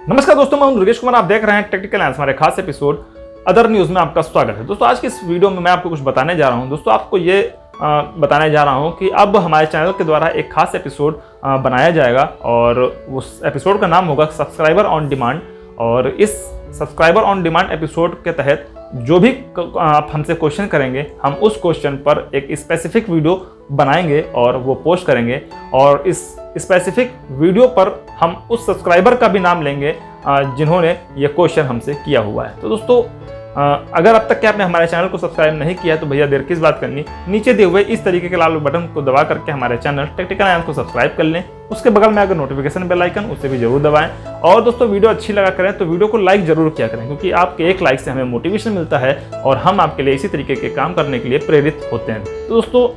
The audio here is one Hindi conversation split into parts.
नमस्कार दोस्तों, मैं दुर्गेश कुमार। आप देख रहे हैं टेक्निकल आंसर, हमारे खास एपिसोड अदर न्यूज़ में आपका स्वागत है। दोस्तों आज की इस वीडियो में मैं आपको कुछ बताने जा रहा हूं। दोस्तों आपको ये बताने जा रहा हूं कि अब हमारे चैनल के द्वारा एक खास एपिसोड बनाया जाएगा और उस एपिसोड का नाम होगा सब्सक्राइबर ऑन डिमांड। और इस सब्सक्राइबर ऑन डिमांड एपिसोड के तहत जो भी आप हमसे क्वेश्चन करेंगे, हम उस क्वेश्चन पर एक स्पेसिफिक वीडियो बनाएंगे और वो पोस्ट करेंगे। और इस स्पेसिफिक वीडियो पर हम उस सब्सक्राइबर का भी नाम लेंगे जिन्होंने ये क्वेश्चन हमसे किया हुआ है। तो दोस्तों अगर अब तक के आपने हमारे चैनल को सब्सक्राइब नहीं किया तो भैया देर किस बात करनी, नीचे दिए हुए इस तरीके के लाल बटन को दबा करके हमारे चैनल टेक्निकल आंसर को सब्सक्राइब कर लें। उसके बगल में अगर नोटिफिकेशन बेल आइकन उसे भी जरूर दबाएं। और दोस्तों वीडियो अच्छी लगा करें तो वीडियो को लाइक जरूर किया करें, क्योंकि आपके एक लाइक से हमें मोटिवेशन मिलता है और हम आपके लिए इसी तरीके के काम करने के लिए प्रेरित होते हैं। तो दोस्तों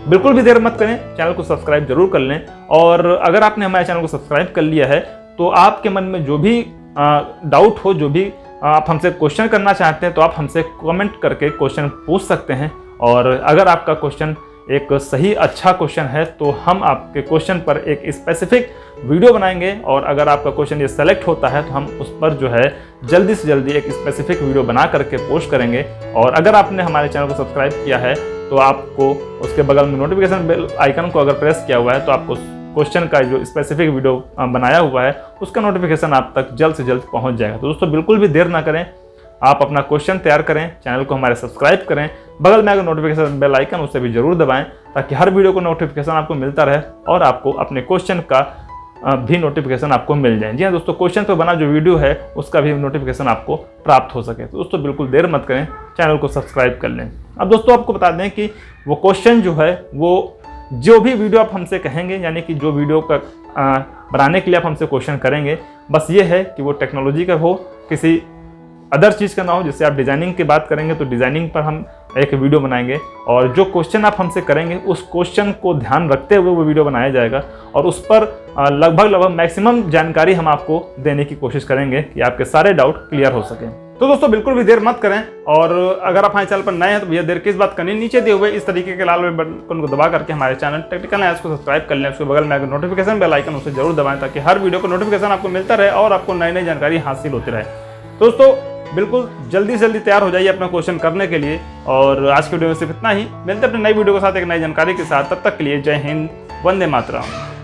बिल्कुल भी देर मत करें, चैनल को सब्सक्राइब जरूर कर लें। और अगर आपने हमारे चैनल को सब्सक्राइब कर लिया है तो आपके मन में जो भी डाउट हो, जो भी आप हमसे क्वेश्चन करना चाहते हैं, तो आप हमसे कमेंट करके क्वेश्चन पूछ सकते हैं। और अगर आपका क्वेश्चन एक सही अच्छा क्वेश्चन है तो हम आपके क्वेश्चन पर एक स्पेसिफिक वीडियो बनाएंगे। और अगर आपका क्वेश्चन ये सेलेक्ट होता है तो हम उस पर जो है जल्दी से जल्दी एक स्पेसिफिक वीडियो बना करके पोस्ट करेंगे। और अगर आपने हमारे चैनल को सब्सक्राइब किया है तो आपको उसके बगल में नोटिफिकेशन बेल आइकन को अगर प्रेस किया हुआ है तो आपको क्वेश्चन का जो स्पेसिफिक वीडियो बनाया हुआ है उसका नोटिफिकेशन आप तक जल्द से जल्द पहुंच जाएगा। तो दोस्तों बिल्कुल भी देर ना करें, आप अपना क्वेश्चन तैयार करें, चैनल को हमारे सब्सक्राइब करें, बगल में अगर नोटिफिकेशन बेल आइकन उसे भी जरूर दबाएं ताकि हर वीडियो को नोटिफिकेशन आपको मिलता रहे और आपको अपने क्वेश्चन का भी नोटिफिकेशन आपको मिल जाए। जी हाँ दोस्तों, क्वेश्चन पर बना जो वीडियो है उसका भी नोटिफिकेशन आपको प्राप्त हो सके। तो दोस्तों बिल्कुल देर मत करें, चैनल को सब्सक्राइब कर लें। अब दोस्तों आपको बता दें कि वो क्वेश्चन जो है, वो जो भी वीडियो आप हमसे कहेंगे, यानी कि जो वीडियो का बनाने के लिए आप हमसे क्वेश्चन करेंगे, बस ये है कि वो टेक्नोलॉजी का हो, किसी अदर चीज़ का ना हो। जैसे आप डिज़ाइनिंग की बात करेंगे तो डिज़ाइनिंग पर हम एक वीडियो बनाएंगे और जो क्वेश्चन आप हमसे करेंगे उस क्वेश्चन को ध्यान रखते हुए वो वीडियो बनाया जाएगा और उस पर लगभग मैक्सिमम जानकारी हम आपको देने की कोशिश करेंगे कि आपके सारे डाउट क्लियर हो सकें। तो दोस्तों बिल्कुल भी देर मत करें। और अगर आप हमारे चैनल पर नए हैं तो भैया देर किस बात करनी, नीचे दिए हुए इस तरीके के लाल बटन को दबा करके हमारे चैनल टेक्निकल आंसर को सब्सक्राइब कर लें। उसके बगल में अगर नोटिफिकेशन बेल आइकन उसे जरूर दबाएं ताकि हर वीडियो को नोटिफिकेशन आपको मिलता रहे और आपको नई नई जानकारी हासिल होती रहे। दोस्तों बिल्कुल जल्दी से जल्दी तैयार हो जाइए अपना क्वेश्चन करने के लिए। और आज की वीडियो में सिर्फ इतना ही, मिलते हैं अपनी नई वीडियो के साथ एक नई जानकारी के साथ। तब तक के लिए जय हिंद, वंदे मातरम।